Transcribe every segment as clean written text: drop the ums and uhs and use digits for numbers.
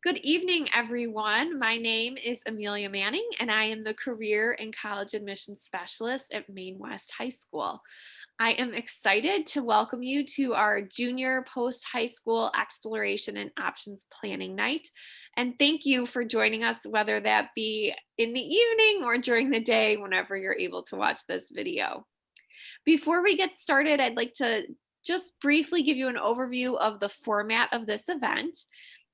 Good evening, everyone. My name is Amelia Manning, and I am the Career and College Admissions Specialist at Maine West High School. I am excited to welcome you to our Junior Post-High School Exploration and Options Planning Night. And thank you for joining us, whether that be in the evening or during the day, whenever you're able to watch this video. Before we get started, I'd like to just briefly give you an overview of the format of this event,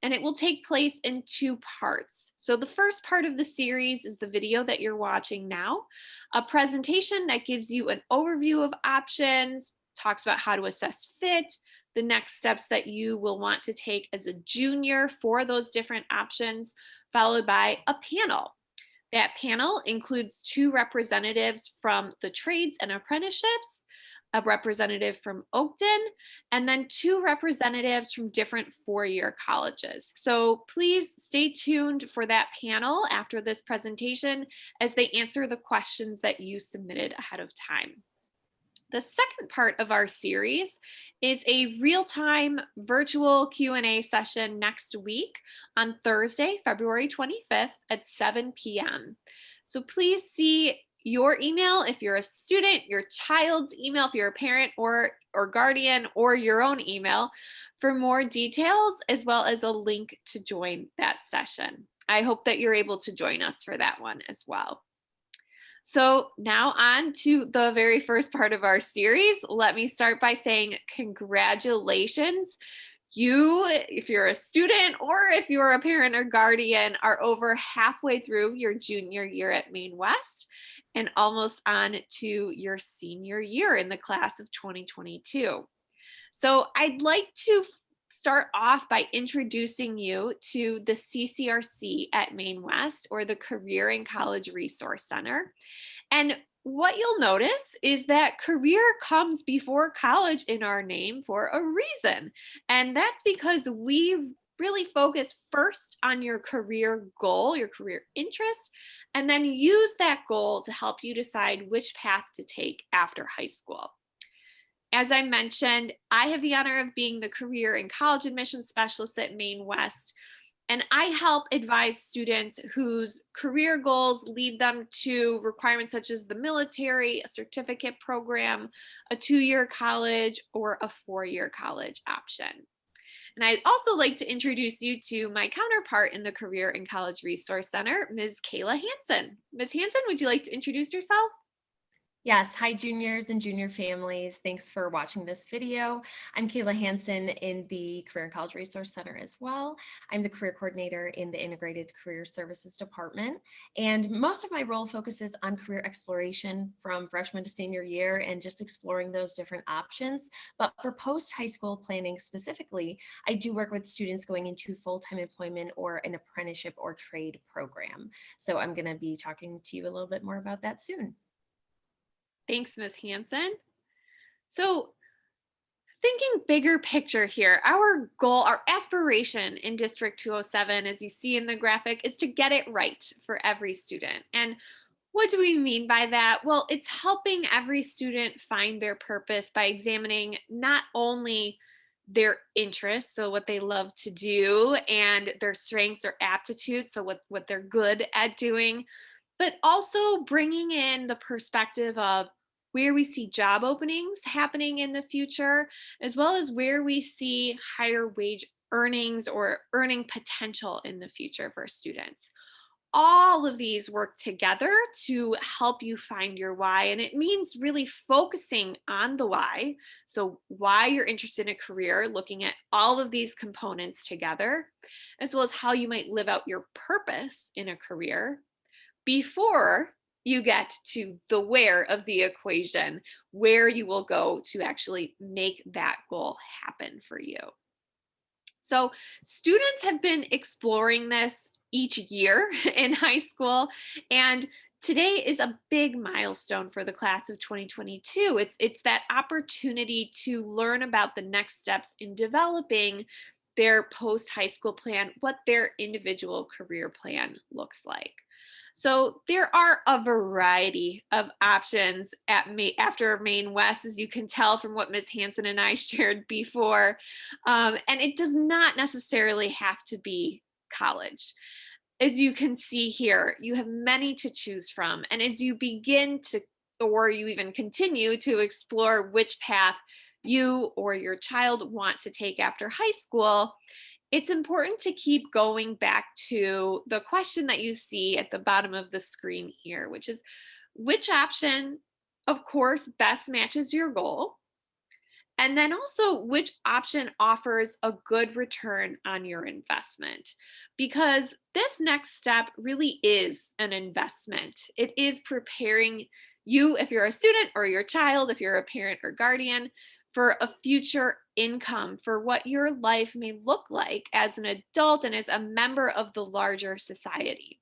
and it will take place in two parts. So the first part of the series is the video that you're watching now, a presentation that gives you an overview of options, talks about how to assess fit, the next steps that you will want to take as a junior for those different options, followed by a panel. That panel includes two representatives from the trades and apprenticeships, a representative from Oakton, and then two representatives from different four-year colleges. So please stay tuned for that panel after this presentation as they answer the questions that you submitted ahead of time. The second part of our series is a real-time virtual Q&A session next week on Thursday, February 25th at 7 p.m. So please see your email if you're a student, your child's email if you're a parent or guardian, or your own email for more details, as well as a link to join that session. I hope that you're able to join us for that one as well. So now on to the very first part of our series. Let me start by saying congratulations. You, if you're a student or if you're a parent or guardian, are over halfway through your junior year at Maine West and almost on to your senior year in the class of 2022. So I'd like to start off by introducing you to the CCRC at Maine West, or the Career and College Resource Center. And what you'll notice is that career comes before college in our name for a reason. And that's because we really focus first on your career goal, your career interest, and then use that goal to help you decide which path to take after high school. As I mentioned, I have the honor of being the Career and College Admissions Specialist at Maine West, and I help advise students whose career goals lead them to requirements such as the military, a certificate program, a two-year college, or a four-year college option. And I'd also like to introduce you to my counterpart in the Career and College Resource Center, Ms. Kayla Hansen. Ms. Hansen, would you like to introduce yourself? Yes, hi juniors and junior families. Thanks for watching this video. I'm Kayla Hansen in the Career and College Resource Center as well. I'm the career coordinator in the Integrated Career Services Department, and most of my role focuses on career exploration from freshman to senior year and just exploring those different options. But for post-high school planning specifically, I do work with students going into full-time employment or an apprenticeship or trade program. So I'm going to be talking to you a little bit more about that soon. Thanks, Ms. Hansen. So thinking bigger picture here, our goal, our aspiration in District 207, as you see in the graphic, is to get it right for every student. And what do we mean by that? Well, it's helping every student find their purpose by examining not only their interests, so what they love to do, and their strengths or aptitudes, so what they're good at doing, but also bringing in the perspective of where we see job openings happening in the future, as well as where we see higher wage earnings or earning potential in the future for students. All of these work together to help you find your why. And it means really focusing on the why. So, why you're interested in a career, looking at all of these components together, as well as how you might live out your purpose in a career before you get to the where of the equation, where you will go to actually make that goal happen for you. So students have been exploring this each year in high school, and today is a big milestone for the class of 2022. It's that opportunity to learn about the next steps in developing their post-high school plan, what their individual career plan looks like. So there are a variety of options after Maine West, as you can tell from what Ms. Hansen and I shared before. And it does not necessarily have to be college. As you can see here, you have many to choose from. And as you begin to, or you even continue to explore which path you or your child want to take after high school, it's important to keep going back to the question that you see at the bottom of the screen here, which is which option, of course, best matches your goal? And then also, which option offers a good return on your investment? Because this next step really is an investment. It is preparing you, if you're a student, or your child, if you're a parent or guardian, for a future income, for what your life may look like as an adult and as a member of the larger society.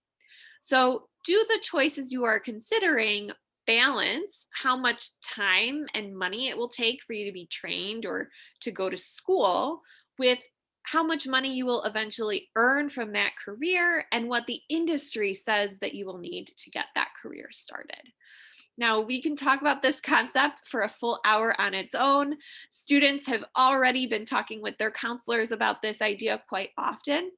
So, do the choices you are considering balance how much time and money it will take for you to be trained or to go to school with how much money you will eventually earn from that career and what the industry says that you will need to get that career started? Now, we can talk about this concept for a full hour on its own. Students have already been talking with their counselors about this idea quite often.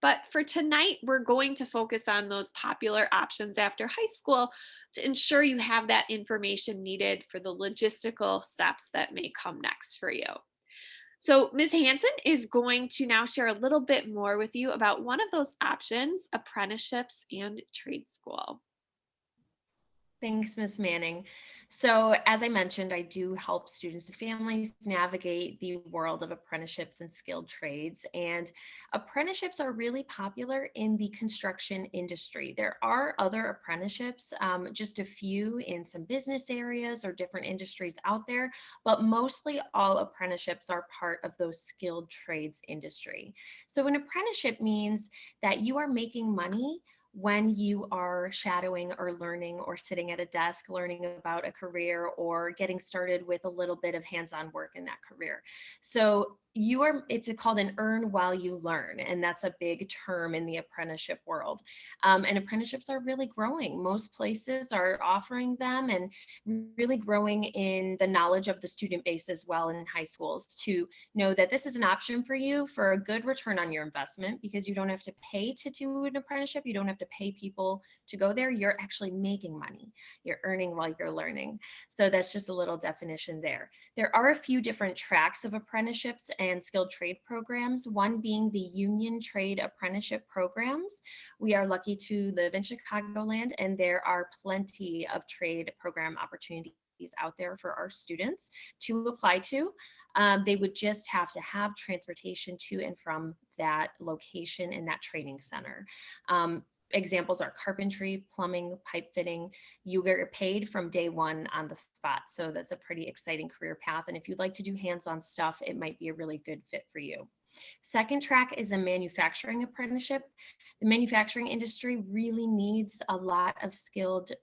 But for tonight, we're going to focus on those popular options after high school to ensure you have that information needed for the logistical steps that may come next for you. So, Ms. Hansen is going to now share a little bit more with you about one of those options, apprenticeships and trade school. Thanks, Ms. Manning. So, as I mentioned, I do help students and families navigate the world of apprenticeships and skilled trades. And apprenticeships are really popular in the construction industry. There are other apprenticeships, just a few in some business areas or different industries out there, but mostly all apprenticeships are part of those skilled trades industry. So, an apprenticeship means that you are making money when you are shadowing or learning or sitting at a desk learning about a career or getting started with a little bit of hands-on work in that career. So it's called an earn while you learn, and that's a big term in the apprenticeship world. And apprenticeships are really growing. Most places are offering them and really growing in the knowledge of the student base as well in high schools to know that this is an option for you for a good return on your investment, because you don't have to pay to do an apprenticeship. You don't have to pay people to go there. You're actually making money. You're earning while you're learning. So that's just a little definition there. There are a few different tracks of apprenticeships and skilled trade programs, one being the union trade apprenticeship programs. We are lucky to live in Chicagoland, and there are plenty of trade program opportunities out there for our students to apply to. They would just have to have transportation to and from that location in that training center. Examples are carpentry, plumbing, pipe fitting. You get paid from day one on the spot. So that's a pretty exciting career path. And if you'd like to do hands-on stuff, it might be a really good fit for you. Second track is a manufacturing apprenticeship. The manufacturing industry really needs a lot of skilled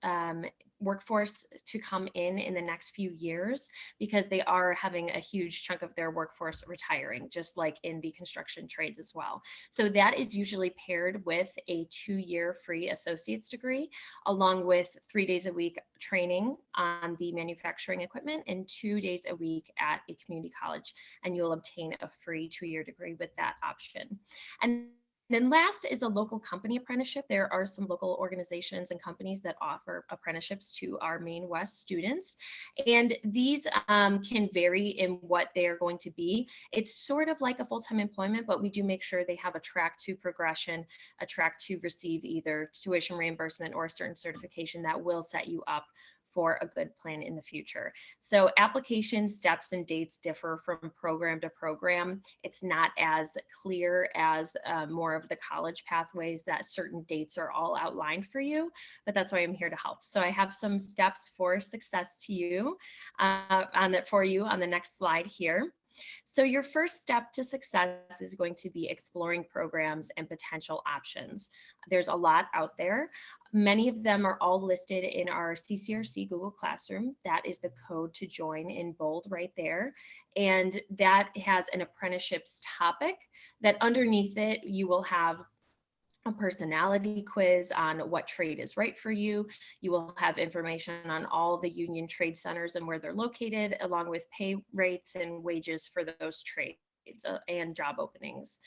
workforce to come in the next few years, because they are having a huge chunk of their workforce retiring, just like in the construction trades as well. So that is usually paired with a 2-year free associate's degree, along with 3 days a week training on the manufacturing equipment and 2 days a week at a community college, and you'll obtain a free 2-year degree with that option. And then last is a local company apprenticeship. There are some local organizations and companies that offer apprenticeships to our Maine West students. And these can vary in what they are going to be. It's sort of like a full-time employment, but we do make sure they have a track to progression, a track to receive either tuition reimbursement or a certain certification that will set you up for a good plan in the future. So application steps and dates differ from program to program. It's not as clear as more of the college pathways that certain dates are all outlined for you, but that's why I'm here to help. So I have some steps for success to you for you on the next slide here. So your first step to success is going to be exploring programs and potential options. There's a lot out there. Many of them are all listed in our CCRC Google Classroom. That is the code to join in bold right there. And that has an apprenticeships topic that underneath it, you will have a personality quiz on what trade is right for you. You will have information on all the union trade centers and where they're located, along with pay rates and wages for those trades. and job openings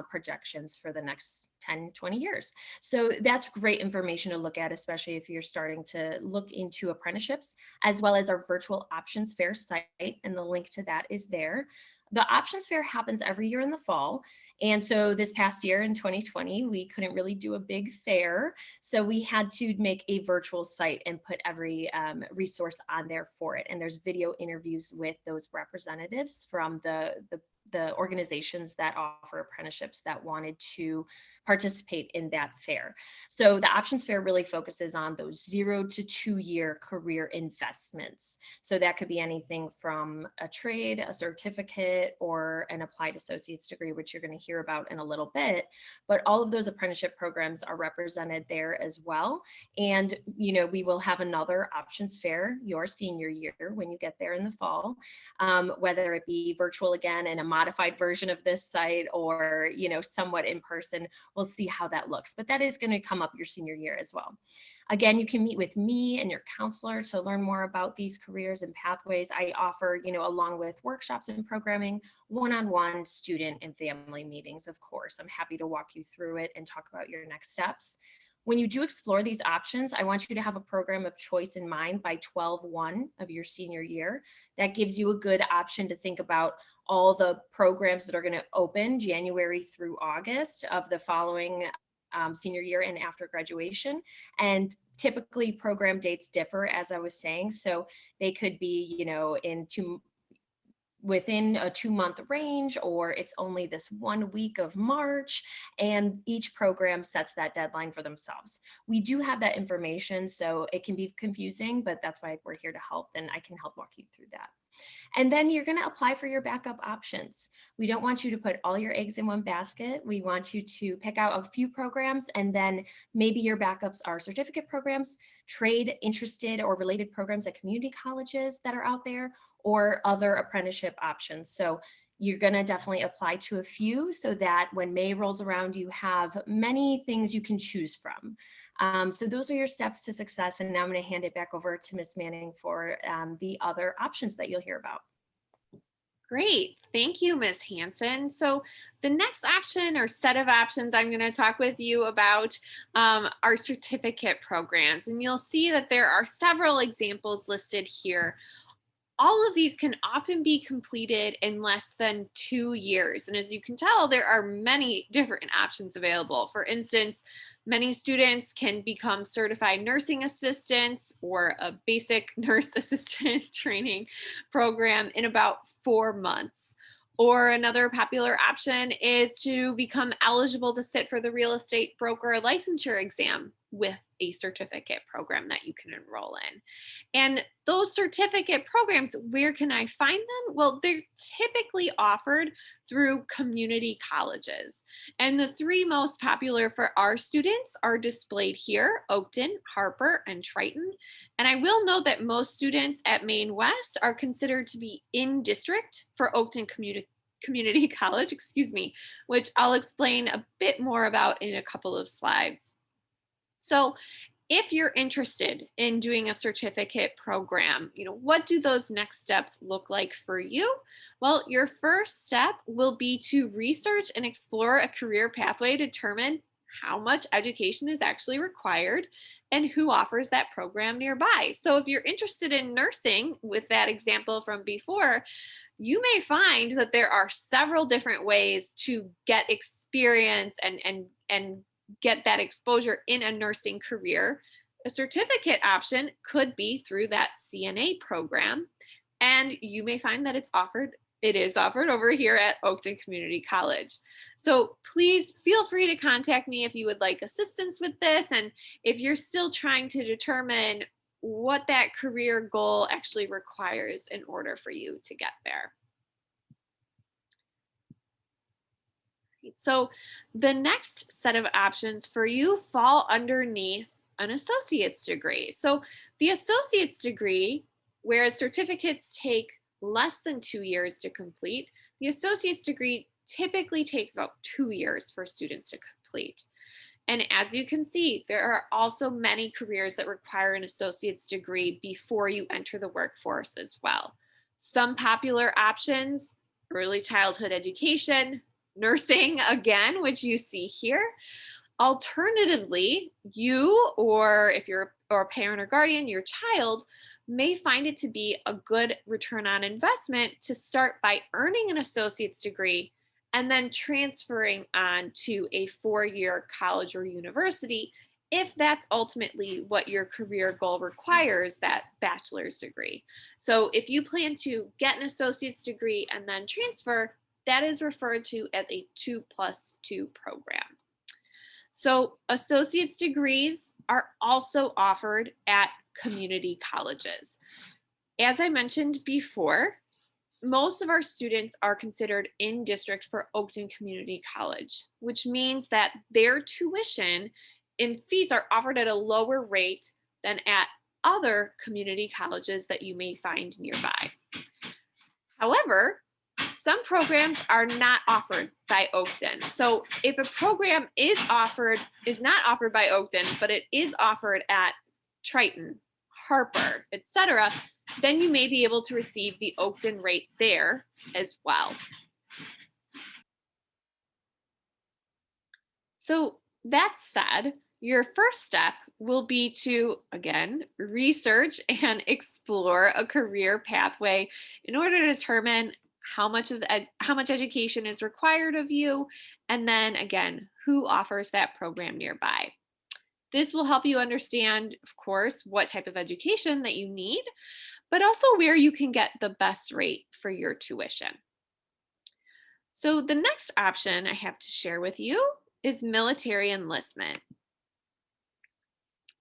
projections for the next 10, 20 years. So that's great information to look at, especially if you're starting to look into apprenticeships, as well as our virtual options fair site. And the link to that is there. The options fair happens every year in the fall. And so this past year in 2020, we couldn't really do a big fair. So we had to make a virtual site and put every resource on there for it. And there's video interviews with those representatives from the organizations that offer apprenticeships that wanted to participate in that fair. So the options fair really focuses on those 0 to 2 year career investments. So that could be anything from a trade, a certificate, or an applied associate's degree, which you're going to hear about in a little bit. But all of those apprenticeship programs are represented there as well. And, we will have another options fair your senior year when you get there in the fall, whether it be virtual again in a modified version of this site or, somewhat in person. We'll see how that looks, but that is going to come up your senior year as well. Again, you can meet with me and your counselor to learn more about these careers and pathways. I offer, along with workshops and programming, one-on-one student and family meetings, of course. I'm happy to walk you through it and talk about your next steps. When you do explore these options, I want you to have a program of choice in mind by 12/1 of your senior year. That gives you a good option to think about all the programs that are going to open January through August of the following senior year and after graduation. And typically program dates differ, as I was saying. So they could be, within a 2-month range, or it's only this 1 week of March, and each program sets that deadline for themselves. We do have that information, so it can be confusing, but that's why we're here to help, and I can help walk you through that. And then you're going to apply for your backup options. We don't want you to put all your eggs in one basket. We want you to pick out a few programs, and then maybe your backups are certificate programs, trade interested or related programs at community colleges that are out there, or other apprenticeship options. So you're going to definitely apply to a few so that when May rolls around, you have many things you can choose from. So those are your steps to success. And now I'm going to hand it back over to Ms. Manning for the other options that you'll hear about. Great. Thank you, Ms. Hansen. So the next option or set of options I'm going to talk with you about are certificate programs. And you'll see that there are several examples listed here. All of these can often be completed in less than 2 years. And as you can tell, there are many different options available. For instance, many students can become certified nursing assistants or a basic nurse assistant training program in about 4 months. Or another popular option is to become eligible to sit for the real estate broker licensure exam with a certificate program that you can enroll in. And those certificate programs, where can I find them? Well, they're typically offered through community colleges. And the 3 most popular for our students are displayed here: Oakton, Harper, and Triton. And I will note that most students at Maine West are considered to be in district for Oakton Community College, which I'll explain a bit more about in a couple of slides. So if you're interested in doing a certificate program, what do those next steps look like for you? Well, your first step will be to research and explore a career pathway to determine how much education is actually required and who offers that program nearby. So if you're interested in nursing, with that example from before, you may find that there are several different ways to get experience and get that exposure in a nursing career. A certificate option could be through that CNA program, and you may find that it is offered over here at Oakton Community College. So please feel free to contact me if you would like assistance with this, and if you're still trying to determine what that career goal actually requires in order for you to get there. So the next set of options for you fall underneath an associate's degree. So the associate's degree, whereas certificates take less than 2 years to complete, the associate's degree typically takes about 2 years for students to complete. And as you can see, there are also many careers that require an associate's degree before you enter the workforce as well. Some popular options early childhood education, nursing again, which you see here. Alternatively, you or if you're or a parent or guardian, your child may find it to be a good return on investment to start by earning an associate's degree and then transferring on to a 4-year college or university if that's ultimately what your career goal requires, that bachelor's degree. So if you plan to get an associate's degree and then transfer, that is referred to as a 2+2 program. So, associate's degrees are also offered at community colleges. As I mentioned before, most of our students are considered in district for Oakton Community College, which means that their tuition and fees are offered at a lower rate than at other community colleges that you may find nearby. However, some programs are not offered by Oakton. So if a program is not offered by Oakton, but it is offered at Triton, Harper, etc., then you may be able to receive the Oakton rate there as well. So that said, your first step will be to, again, research and explore a career pathway in order to determine how much education is required of you, and then again, who offers that program nearby. This will help you understand, of course, what type of education that you need, but also where you can get the best rate for your tuition. So, the next option I have to share with you is military enlistment.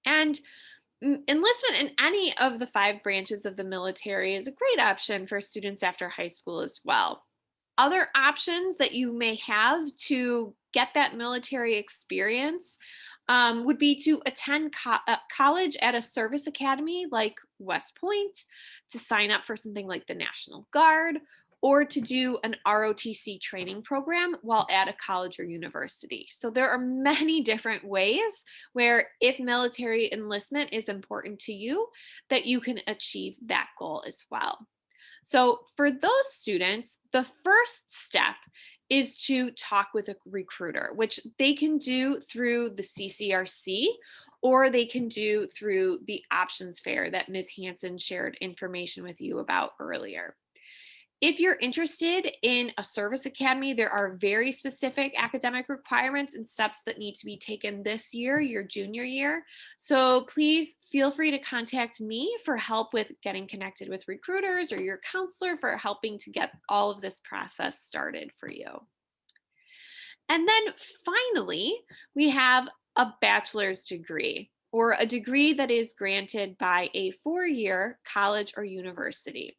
And enlistment in any of the 5 branches of the military is a great option for students after high school as well. Other options that you may have to get that military experience would be to attend college at a service academy like West Point, to sign up for something like the National Guard, or to do an ROTC training program while at a college or university. So there are many different ways where, if military enlistment is important to you, that you can achieve that goal as well. So, for those students, the first step is to talk with a recruiter, which they can do through the CCRC, or they can do through the options fair that Ms. Hansen shared information with you about earlier. If you're interested in a service academy, there are very specific academic requirements and steps that need to be taken this year, your junior year. So please feel free to contact me for help with getting connected with recruiters, or your counselor for helping to get all of this process started for you. And then finally, we have a bachelor's degree, or a degree that is granted by a 4-year college or university.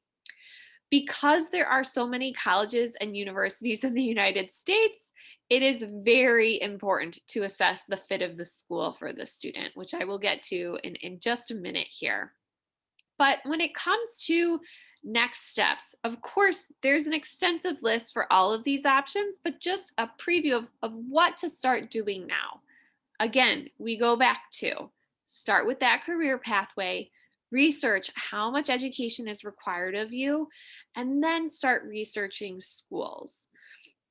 Because there are so many colleges and universities in the United States, it is very important to assess the fit of the school for the student, which I will get to in just a minute here. But when it comes to next steps, of course, there's an extensive list for all of these options, but just a preview of what to start doing now. Again, we go back to start with that career pathway, research how much education is required of you, and then start researching schools.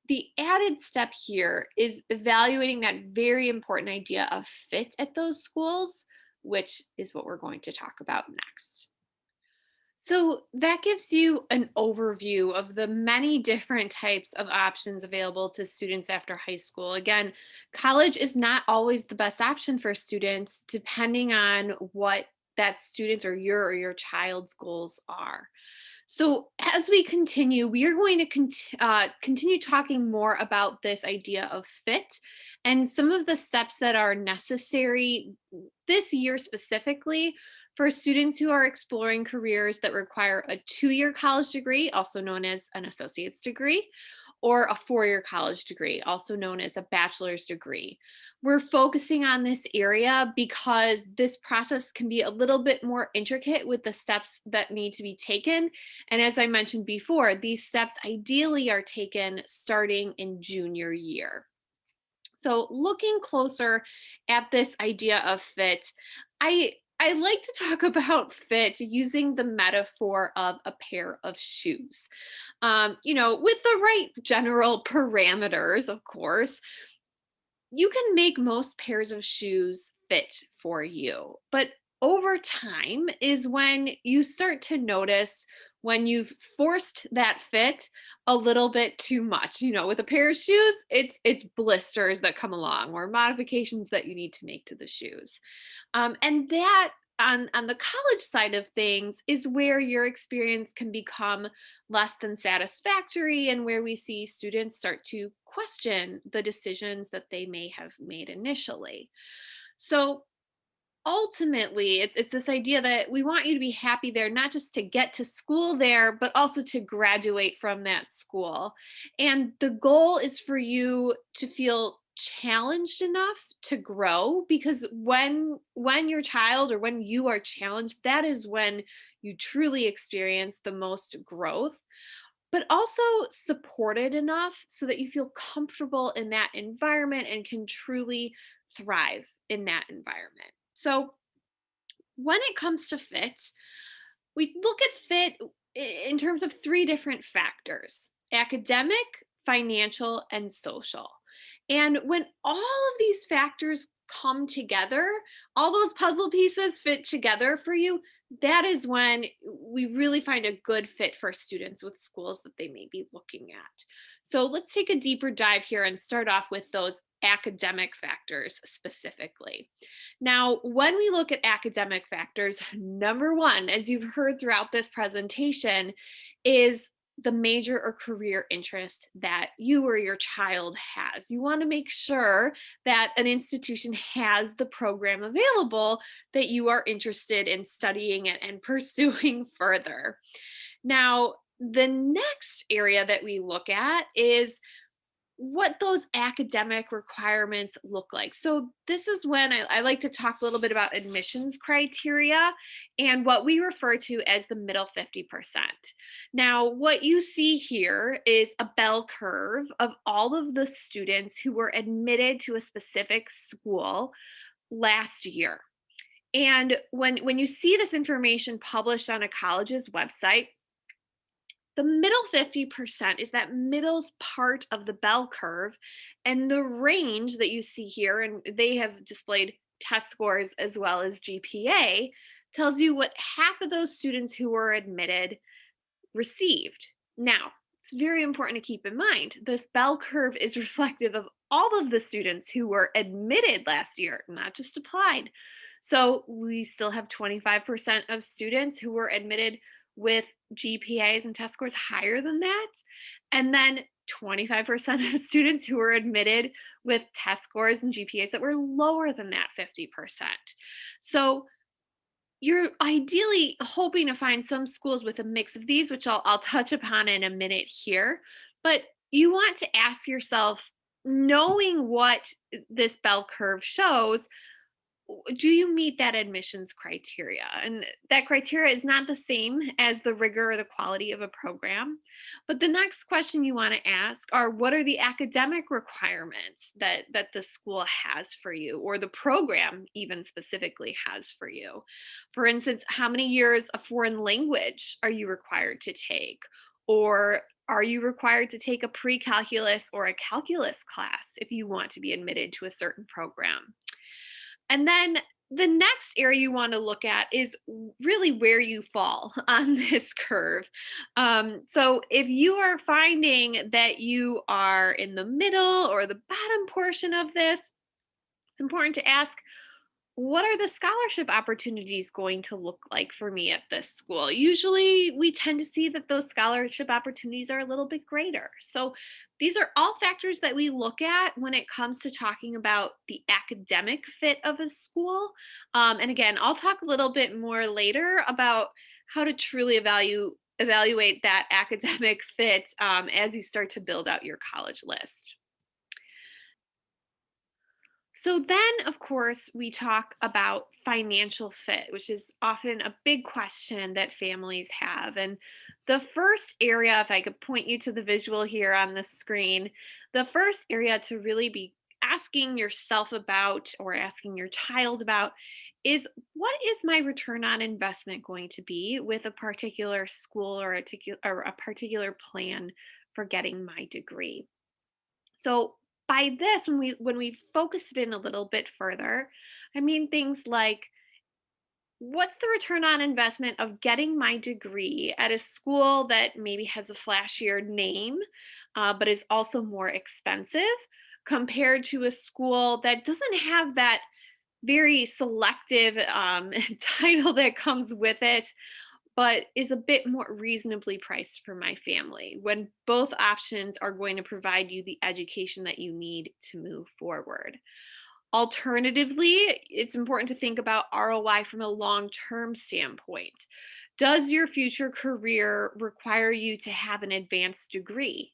The added step here is evaluating that very important idea of fit at those schools, which is what we're going to talk about next. So that gives you an overview of the many different types of options available to students after high school. Again, college is not always the best option for students, depending on what that student's or your child's goals are. So, as we continue, we are going to continue talking more about this idea of fit and some of the steps that are necessary this year specifically for students who are exploring careers that require a 2-year college degree, also known as an associate's degree, or a 4-year college degree, also known as a bachelor's degree. We're focusing on this area because this process can be a little bit more intricate with the steps that need to be taken. And as I mentioned before, these steps ideally are taken starting in junior year. So, looking closer at this idea of fit, I I like to talk about fit using the metaphor of a pair of shoes. With the right general parameters, of course, you can make most pairs of shoes fit for you. But over time is when you start to notice when you've forced that fit a little bit too much. With a pair of shoes, it's blisters that come along or modifications that you need to make to the shoes. And that on the college side of things is where your experience can become less than satisfactory and where we see students start to question the decisions that they may have made initially. So ultimately it's this idea that we want you to be happy there, not just to get to school there but also to graduate from that school, and the goal is for you to feel challenged enough to grow, because when your child or when you are challenged, that is when you truly experience the most growth, but also supported enough so that you feel comfortable in that environment and can truly thrive in that environment. So when it comes to fit, we look at fit in terms of three different factors: academic, financial, and social. And when all of these factors come together, all those puzzle pieces fit together for you, that is when we really find a good fit for students with schools that they may be looking at. So let's take a deeper dive here and start off with those academic factors specifically. Now, when we look at academic factors, number one, as you've heard throughout this presentation, is the major or career interest that you or your child has. You want to make sure that an institution has the program available that you are interested in studying it and pursuing further. Now, the next area that we look at is what those academic requirements look like. So, this is when I like to talk a little bit about admissions criteria and what we refer to as the middle 50%. Now, what you see here is a bell curve of all of the students who were admitted to a specific school last year. And when you see this information published on a college's website, the middle 50% is that middle part of the bell curve. And the range that you see here, and they have displayed test scores as well as GPA, tells you what half of those students who were admitted received. Now, it's very important to keep in mind this bell curve is reflective of all of the students who were admitted last year, not just applied. So we still have 25% of students who were admitted with GPAs and test scores higher than that. And then 25% of students who were admitted with test scores and GPAs that were lower than that 50%. So you're ideally hoping to find some schools with a mix of these, which I'll touch upon in a minute here. But you want to ask yourself, knowing what this bell curve shows, do you meet that admissions criteria? And that criteria is not the same as the rigor or the quality of a program. But the next question you want to ask are, what are the academic requirements that the school has for you, or the program even specifically has for you? For instance, how many years of foreign language are you required to take? Or are you required to take a pre-calculus or a calculus class if you want to be admitted to a certain program? And then the next area you want to look at is really where you fall on this curve. So if you are finding that you are in the middle or the bottom portion of this, it's important to ask, what are the scholarship opportunities going to look like for me at this school? Usually, we tend to see that those scholarship opportunities are a little bit greater. So, these are all factors that we look at when it comes to talking about the academic fit of a school. And again, I'll talk a little bit more later about how to truly evaluate that academic fit as you start to build out your college list. So then, of course, we talk about financial fit, which is often a big question that families have. And the first area, if I could point you to the visual here on the screen, the first area to really be asking yourself about or asking your child about is what is my return on investment going to be with a particular school or a particular plan for getting my degree? So by this, when we focus it in a little bit further, I mean things like what's the return on investment of getting my degree at a school that maybe has a flashier name, but is also more expensive compared to a school that doesn't have that very selective title that comes with it, but is a bit more reasonably priced for my family when both options are going to provide you the education that you need to move forward. Alternatively, it's important to think about ROI from a long term standpoint. Does your future career require you to have an advanced degree?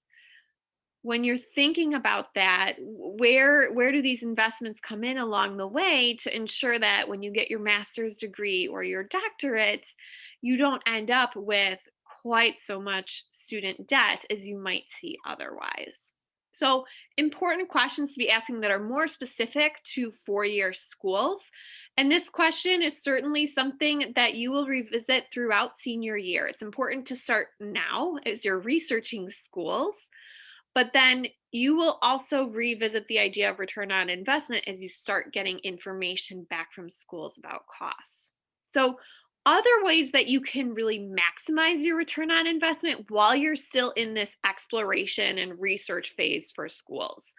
When you're thinking about that, where do these investments come in along the way to ensure that when you get your master's degree or your doctorate, you don't end up with quite so much student debt as you might see otherwise? So, important questions to be asking that are more specific to 4 year schools. And this question is certainly something that you will revisit throughout senior year. It's important to start now as you're researching schools, but then you will also revisit the idea of return on investment as you start getting information back from schools about costs. So, other ways that you can really maximize your return on investment while you're still in this exploration and research phase for schools.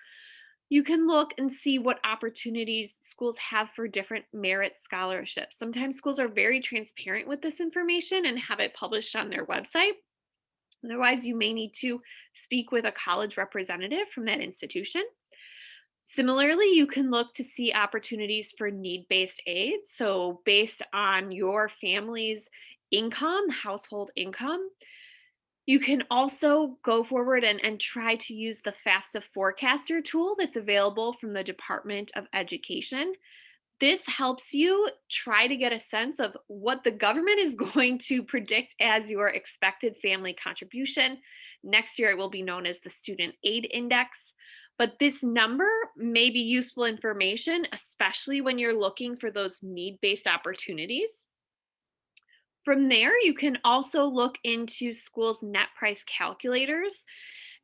You can look and see what opportunities schools have for different merit scholarships. Sometimes schools are very transparent with this information and have it published on their website. Otherwise, you may need to speak with a college representative from that institution. Similarly, you can look to see opportunities for need based aid. So, based on your family's income, household income, you can also go forward and try to use the Fafsa Forecaster tool that's available from the Department of Education. This helps you try to get a sense of what the government is going to predict as your expected family contribution. Next year, it will be known as the Student Aid Index. But this number may be useful information, especially when you're looking for those need based opportunities. From there, you can also look into schools' net price calculators.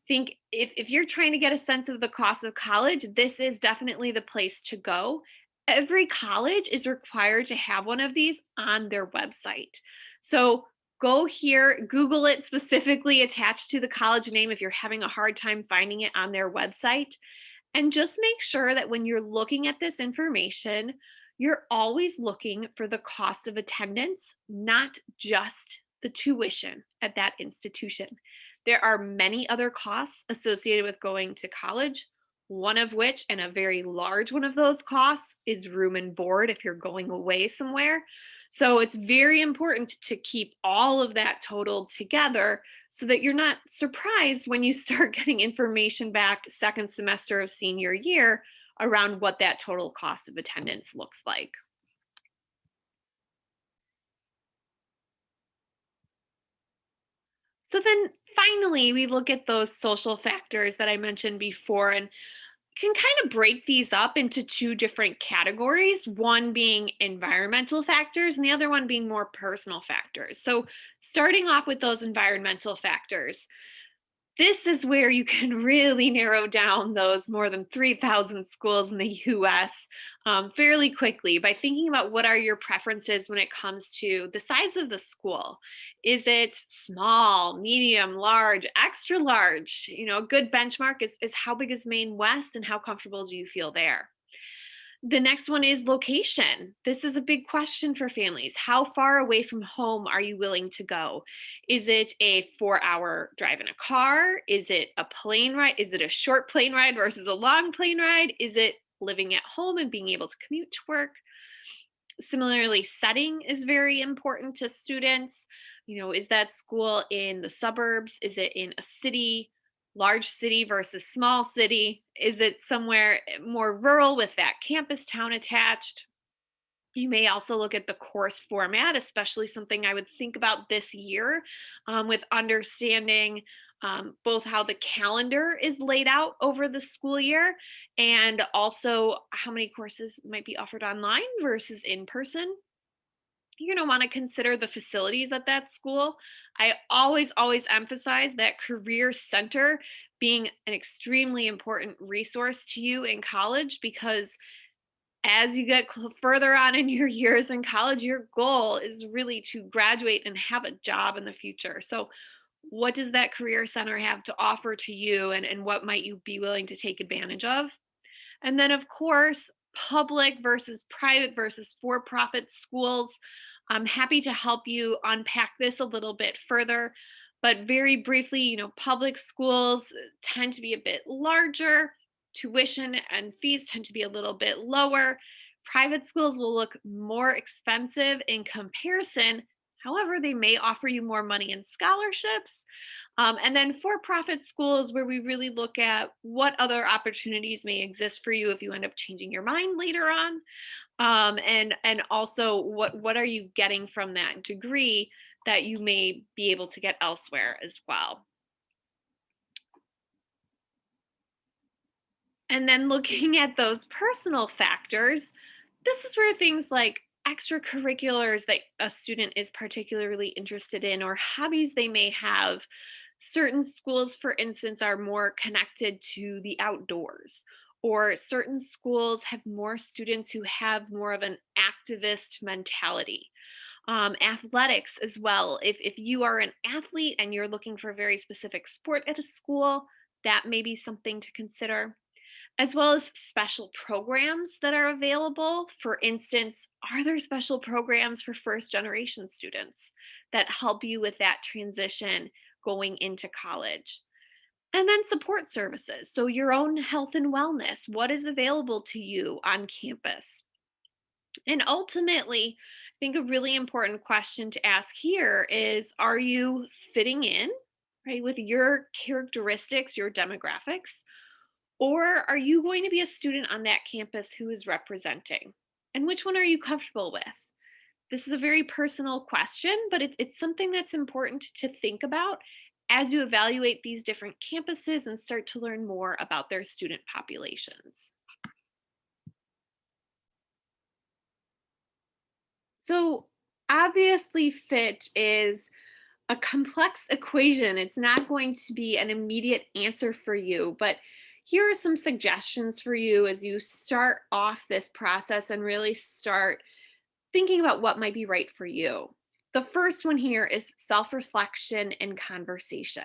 Think if you're trying to get a sense of the cost of college, this is definitely the place to go. Every college is required to have one of these on their website. So go here, Google it specifically attached to the college name if you're having a hard time finding it on their website. And just make sure that when you're looking at this information, you're always looking for the cost of attendance, not just the tuition at that institution. There are many other costs associated with going to college, one of which, and a very large one of those costs, is room and board if you're going away somewhere. So it's very important to keep all of that totaled together so that you're not surprised when you start getting information back second semester of senior year around what that total cost of attendance looks like. So then finally, we look at those social factors that I mentioned before and can kind of break these up into two different categories, one being environmental factors and the other one being more personal factors. So, starting off with those environmental factors, this is where you can really narrow down those more than 3,000 schools in the US fairly quickly by thinking about what are your preferences when it comes to the size of the school. Is it small, medium, large, extra large? You know, a good benchmark is how big is Maine West and how comfortable do you feel there? The next one is location. This is a big question for families. How far away from home are you willing to go? Is it a 4 hour drive in a car? Is it a plane ride? Is it a short plane ride versus a long plane ride? Is it living at home and being able to commute to work? Similarly, setting is very important to students. You know, is that school in the suburbs? Is it in a city, large city versus small city? Is it somewhere more rural with that campus town attached? You may also look at the course format, especially something I would think about this year with understanding both how the calendar is laid out over the school year and also how many courses might be offered online versus in person. You're going to want to consider the facilities at that school. I always emphasize that career center being an extremely important resource to you in college because as you get further on in your years in college, your goal is really to graduate and have a job in the future. So, what does that career center have to offer to you, and what might you be willing to take advantage of? And then, of course, public versus private versus for profit schools. I'm happy to help you unpack this a little bit further. But very briefly, public schools tend to be a bit larger, tuition and fees tend to be a little bit lower. Private schools will look more expensive in comparison. However, they may offer you more money in scholarships, and then for profit schools, where we really look at what other opportunities may exist for you if you end up changing your mind later on. And also what are you getting from that degree that you may be able to get elsewhere as well. And then looking at those personal factors, this is where things like extracurriculars that a student is particularly interested in or hobbies they may have. Certain schools, for instance, are more connected to the outdoors, or certain schools have more students who have more of an activist mentality. Athletics as well. If you are an athlete and you're looking for a very specific sport at a school, that may be something to consider, as well as special programs that are available. For instance, are there special programs for first generation students that help you with that transition going into college? And then support services. So, your own health and wellness, what is available to you on campus? And ultimately, I think a really important question to ask here is, are you fitting in, right, with your characteristics, your demographics? Or are you going to be a student on that campus who is representing? And which one are you comfortable with? This is a very personal question, but it's something that's important to think about as you evaluate these different campuses and start to learn more about their student populations. So, obviously, fit is a complex equation. It's not going to be an immediate answer for you, but here are some suggestions for you as you start off this process and really start thinking about what might be right for you. The first one here is self reflection and conversation.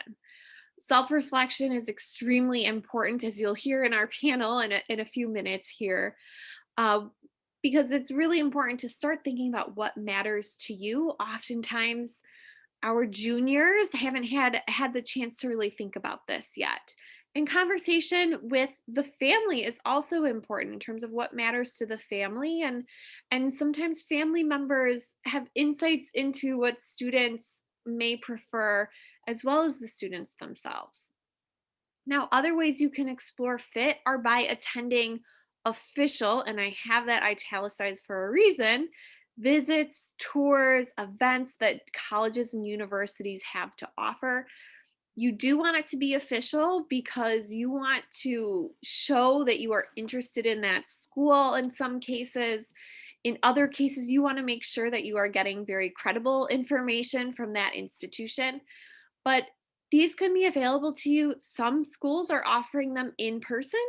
Self reflection is extremely important, as you'll hear in our panel in a few minutes here, uh, because it's really important to start thinking about what matters to you. Oftentimes, our juniors haven't had the chance to really think about this yet. And conversation with the family is also important in terms of what matters to the family, and sometimes family members have insights into what students may prefer as well as the students themselves. Now, other ways you can explore fit are by attending official, and I have that italicized for a reason, visits, tours, events that colleges and universities have to offer. You do want it to be official because you want to show that you are interested in that school in some cases. In other cases, you want to make sure that you are getting very credible information from that institution. But these can be available to you. Some schools are offering them in person.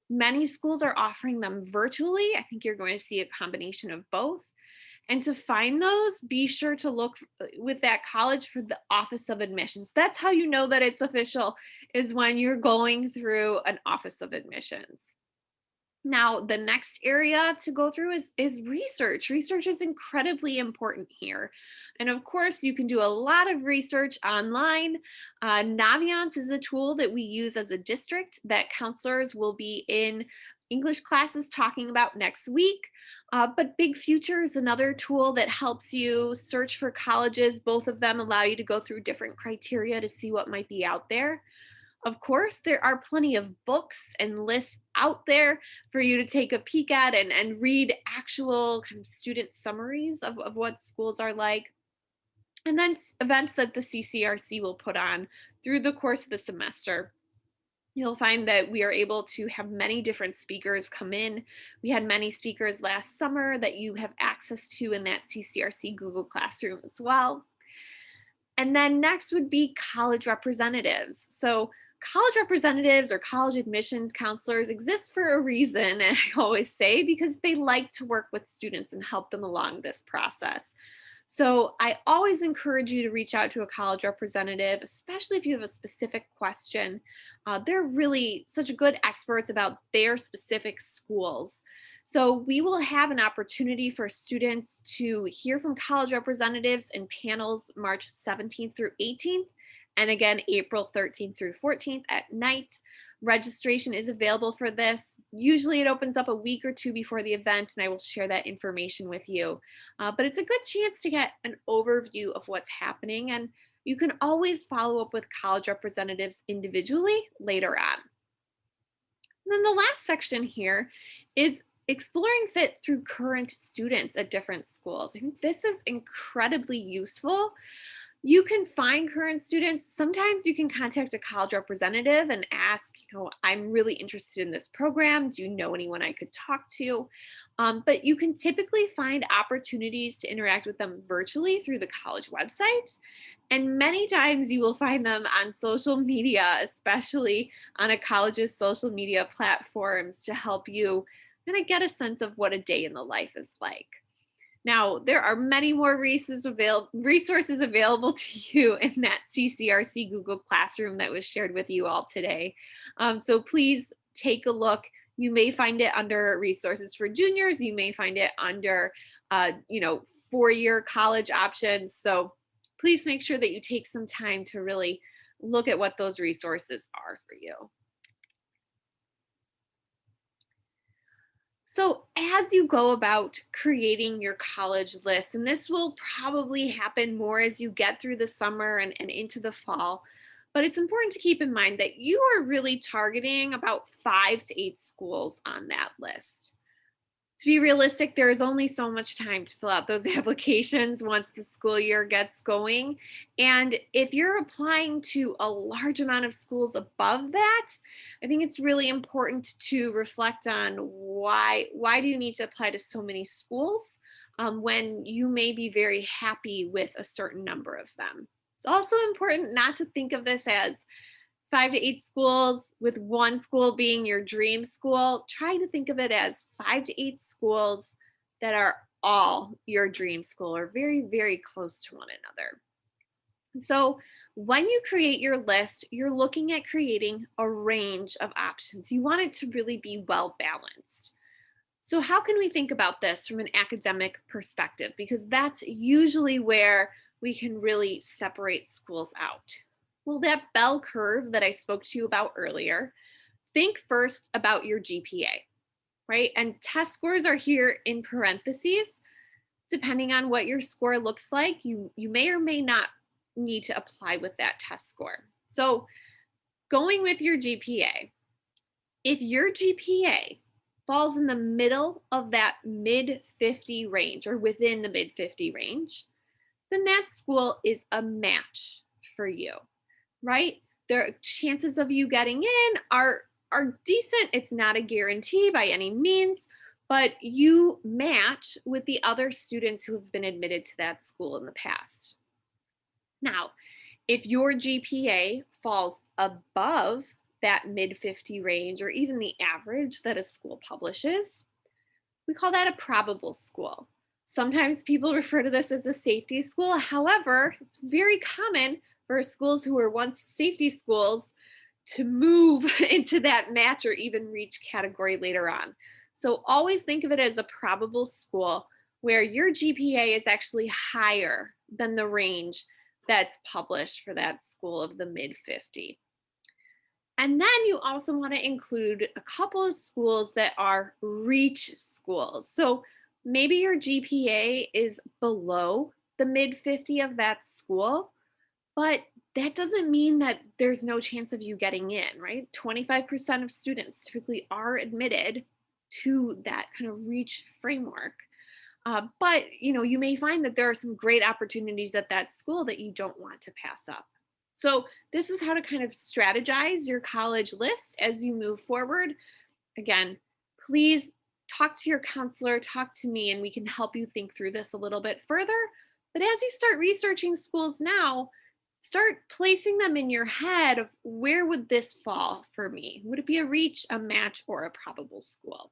Many schools are offering them virtually. I think you're going to see a combination of both. And to find those, be sure to look with that college for the Office of Admissions. That's how you know that it's official, is when you're going through an Office of Admissions. Now, the next area to go through is research. Research is incredibly important here. And of course, you can do a lot of research online. Naviance is a tool that we use as a district that counselors will be in English classes talking about next week. But Big Future is another tool that helps you search for colleges. Both of them allow you to go through different criteria to see what might be out there. Of course, there are plenty of books and lists out there for you to take a peek at and read actual kind of student summaries of what schools are like. and then events that the CCRC will put on through the course of the semester. You'll find that we are able to have many different speakers come in. We had many speakers last summer that you have access to in that CCRC Google Classroom as well. And then next would be college representatives. So, college representatives or college admissions counselors exist for a reason, I always say, because they like to work with students and help them along this process. So, I always encourage you to reach out to a college representative, especially if you have a specific question. They're really such good experts about their specific schools. So, we will have an opportunity for students to hear from college representatives in panels March 17th through 18th, and again, April 13th through 14th at night. Registration is available for this. Usually, it opens up a week or two before the event, and I will share that information with you. But it's a good chance to get an overview of what's happening, and you can always follow up with college representatives individually later on. And then the last section here is exploring fit through current students at different schools. I think this is incredibly useful. You can find current students. Sometimes you can contact a college representative and ask, I'm really interested in this program. Do you know anyone I could talk to? But you can typically find opportunities to interact with them virtually through the college website. And many times you will find them on social media, especially on a college's social media platforms, to help you kind of get a sense of what a day in the life is like. Now, there are many more resources available to you in that CCRC Google Classroom that was shared with you all today. So please take a look. You may find it under resources for juniors. You may find it under, 4-year college options. So please make sure that you take some time to really look at what those resources are for you. So, as you go about creating your college list, and this will probably happen more as you get through the summer and into the fall, but it's important to keep in mind that you are really targeting about 5 to 8 schools on that list. To be realistic, there is only so much time to fill out those applications once the school year gets going. And if you're applying to a large amount of schools above that, I think it's really important to reflect on why do you need to apply to so many schools when you may be very happy with a certain number of them. It's also important not to think of this as 5 to 8 schools, with one school being your dream school. Try to think of it as 5 to 8 schools that are all your dream school or very, very close to one another. So, when you create your list, you're looking at creating a range of options. You want it to really be well balanced. So, how can we think about this from an academic perspective? Because that's usually where we can really separate schools out. Well, that bell curve that I spoke to you about earlier, think first about your GPA, right? And test scores are here in parentheses. Depending on what your score looks like, you may or may not need to apply with that test score. So, going with your GPA, if your GPA falls in the middle of that mid 50 range or within the mid 50 range, then that school is a match for you, right? The chances of you getting in are decent. It's not a guarantee by any means, but you match with the other students who have been admitted to that school in the past. Now, if your GPA falls above that mid 50 range or even the average that a school publishes, we call that a probable school. Sometimes people refer to this as a safety school. However, it's very common for schools who were once safety schools to move into that match or even reach category later on. So always think of it as a probable school where your GPA is actually higher than the range that's published for that school of the mid 50. And then you also want to include a couple of schools that are reach schools. So maybe your GPA is below the mid 50 of that school, but that doesn't mean that there's no chance of you getting in, right? 25% of students typically are admitted to that kind of reach framework. But you may find that there are some great opportunities at that school that you don't want to pass up. So this is how to kind of strategize your college list as you move forward. Again, please talk to your counselor, talk to me, and we can help you think through this a little bit further. But as you start researching schools now, start placing them in your head of where would this fall for me? Would it be a reach, a match, or a probable school?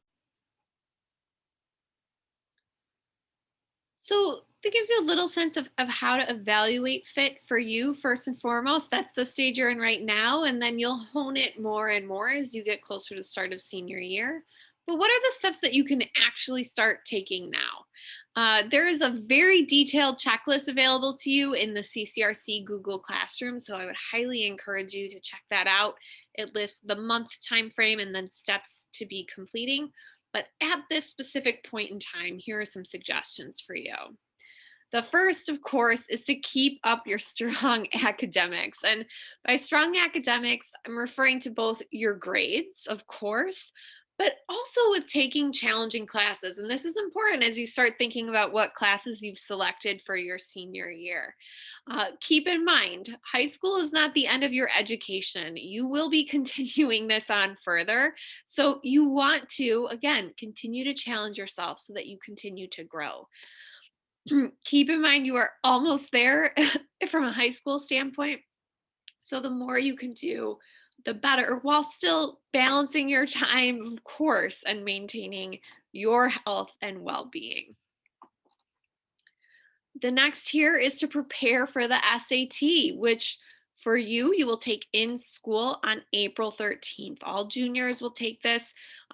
So that gives you a little sense of how to evaluate fit for you first and foremost. That's the stage you're in right now. And then you'll hone it more and more as you get closer to the start of senior year. But what are the steps that you can actually start taking now? There is a very detailed checklist available to you in the CCRC Google Classroom. So I would highly encourage you to check that out. It lists the month time frame and then steps to be completing. But at this specific point in time, here are some suggestions for you. The first, of course, is to keep up your strong academics. And by strong academics, I'm referring to both your grades, of course, but also with taking challenging classes. And this is important as you start thinking about what classes you've selected for your senior year. Keep in mind, high school is not the end of your education. You will be continuing this on further. So you want to, again, continue to challenge yourself so that you continue to grow. Keep in mind you are almost there from a high school standpoint. So the more you can do, the better, while still balancing your time, of course, and maintaining your health and well being. The next here is to prepare for the SAT, which for you, you will take in school on April 13th. All juniors will take this.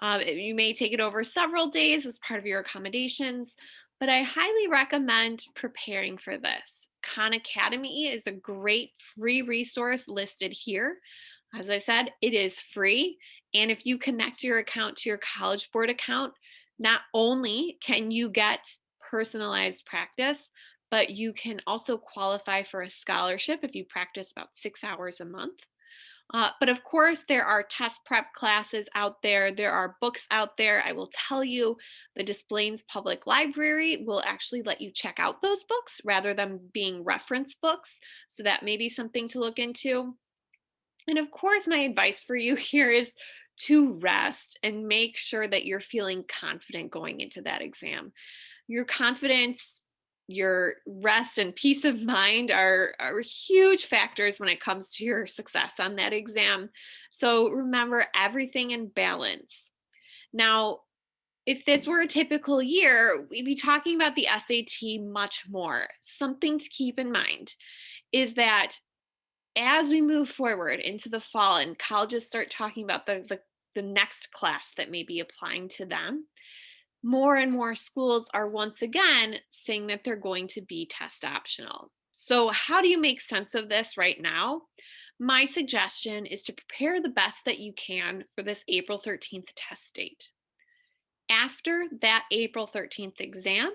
You may take it over several days as part of your accommodations, but I highly recommend preparing for this. Khan Academy is a great free resource listed here. As I said, it is free. And if you connect your account to your College Board account, not only can you get personalized practice, but you can also qualify for a scholarship if you practice about 6 hours a month. But of course, there are test prep classes out there. There are books out there. I will tell you, the Des Plaines Public Library will actually let you check out those books rather than being reference books. So that may be something to look into. And of course, my advice for you here is to rest and make sure that you're feeling confident going into that exam. Your confidence, your rest and peace of mind are huge factors when it comes to your success on that exam. So remember everything in balance. Now, if this were a typical year, we'd be talking about the SAT much more. Something to keep in mind is that as we move forward into the fall and colleges start talking about the next class that may be applying to them, more and more schools are once again saying that they're going to be test optional. So, how do you make sense of this right now? My suggestion is to prepare the best that you can for this April 13th test date. After that April 13th exam,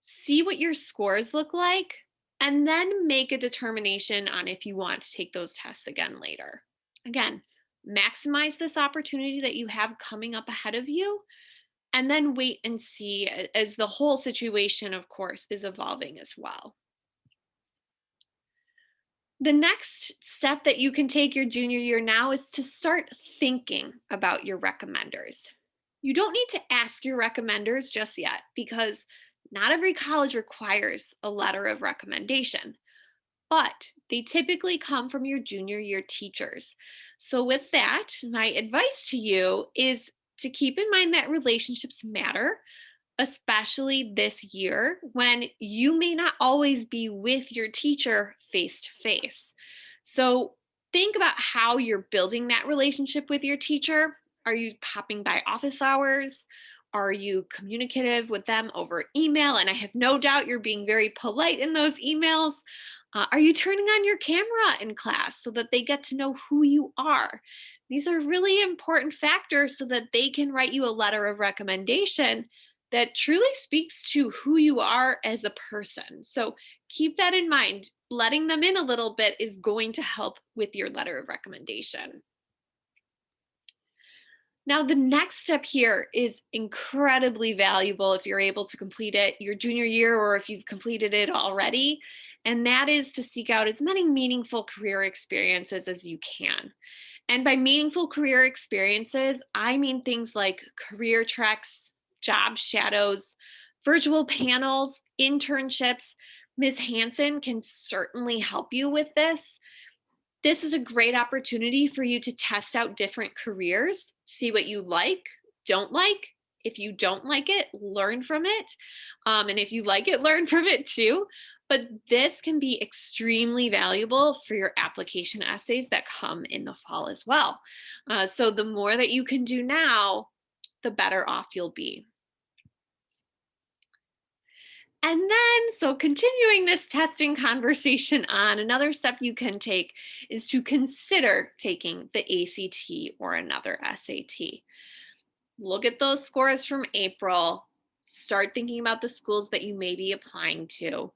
see what your scores look like, and then make a determination on if you want to take those tests again later. Again, maximize this opportunity that you have coming up ahead of you, and then wait and see as the whole situation, of course, is evolving as well. The next step that you can take your junior year now is to start thinking about your recommenders. You don't need to ask your recommenders just yet because not every college requires a letter of recommendation, but they typically come from your junior year teachers. So, with that, my advice to you is to keep in mind that relationships matter, especially this year when you may not always be with your teacher face to face. So think about how you're building that relationship with your teacher. Are you popping by office hours? Are you communicative with them over email? And I have no doubt you're being very polite in those emails. Are you turning on your camera in class so that they get to know who you are? These are really important factors so that they can write you a letter of recommendation that truly speaks to who you are as a person. So keep that in mind. Letting them in a little bit is going to help with your letter of recommendation. Now, the next step here is incredibly valuable if you're able to complete it your junior year or if you've completed it already. And that is to seek out as many meaningful career experiences as you can. And by meaningful career experiences, I mean things like career treks, job shadows, virtual panels, internships. Ms. Hansen can certainly help you with this. This is a great opportunity for you to test out different careers, see what you like, don't like. If you don't like it, learn from it. And if you like it, learn from it too. But this can be extremely valuable for your application essays that come in the fall as well. So the more that you can do now, the better off you'll be. And then, so continuing this testing conversation on, another step you can take is to consider taking the ACT or another SAT. Look at those scores from April. Start thinking about the schools that you may be applying to.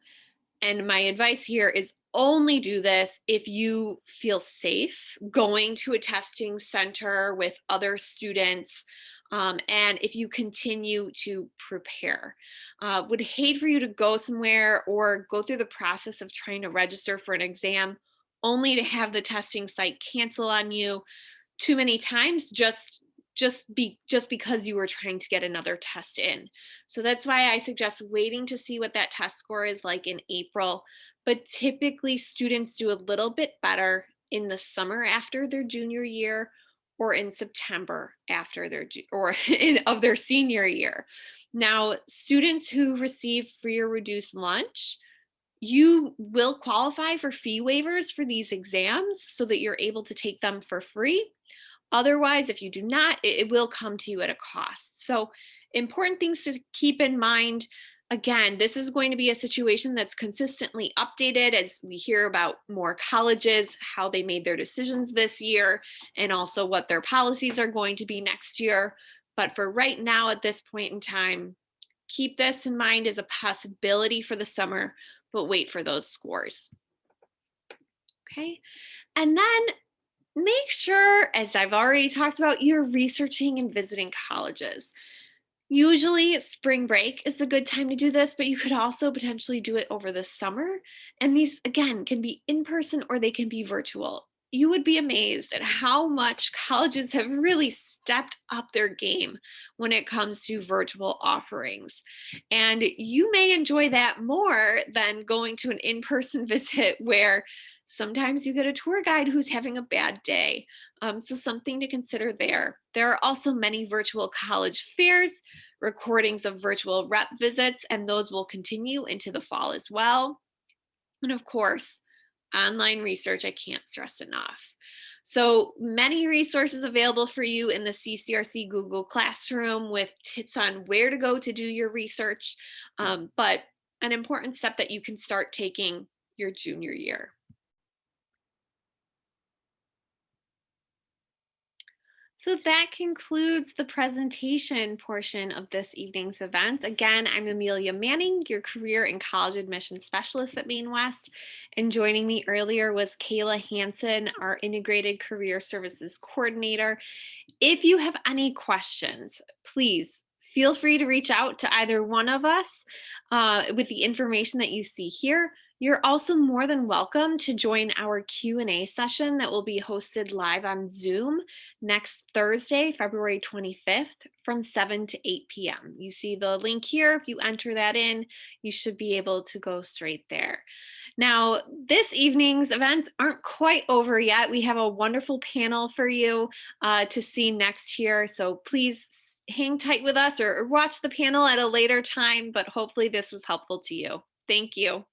And my advice here is only do this if you feel safe going to a testing center with other students, and if you continue to prepare. Would hate for you to go somewhere or go through the process of trying to register for an exam only to have the testing site cancel on you too many times just because you were trying to get another test in. So that's why I suggest waiting to see what that test score is like in April. But typically students do a little bit better in the summer after their junior year or in September after of their senior year. Now, students who receive free or reduced lunch, you will qualify for fee waivers for these exams so that you're able to take them for free. Otherwise, if you do not, it will come to you at a cost. So, important things to keep in mind. Again, this is going to be a situation that's consistently updated as we hear about more colleges, how they made their decisions this year, and also what their policies are going to be next year. But for right now, at this point in time, keep this in mind as a possibility for the summer, but wait for those scores. Okay. And then make sure, as I've already talked about, you're researching and visiting colleges. Usually, spring break is a good time to do this, but you could also potentially do it over the summer. And these, again, can be in person or they can be virtual. You would be amazed at how much colleges have really stepped up their game when it comes to virtual offerings. And you may enjoy that more than going to an in person visit where sometimes you get a tour guide who's having a bad day. So, something to consider there. There are also many virtual college fairs, recordings of virtual rep visits, and those will continue into the fall as well. And of course, online research, I can't stress enough. So many resources available for you in the CCRC Google Classroom with tips on where to go to do your research, but an important step that you can start taking your junior year. So that concludes the presentation portion of this evening's event. Again, I'm Amelia Manning, your career and college admissions specialist at Maine West. And joining me earlier was Kayla Hansen, our integrated career services coordinator. If you have any questions, please feel free to reach out to either one of us with the information that you see here. You're also more than welcome to join our Q&A session that will be hosted live on Zoom next Thursday, February 25th from 7 to 8 p.m. You see the link here. If you enter that in, you should be able to go straight there. Now, this evening's events aren't quite over yet. We have a wonderful panel for you to see next year. So please hang tight with us or watch the panel at a later time, but hopefully this was helpful to you. Thank you.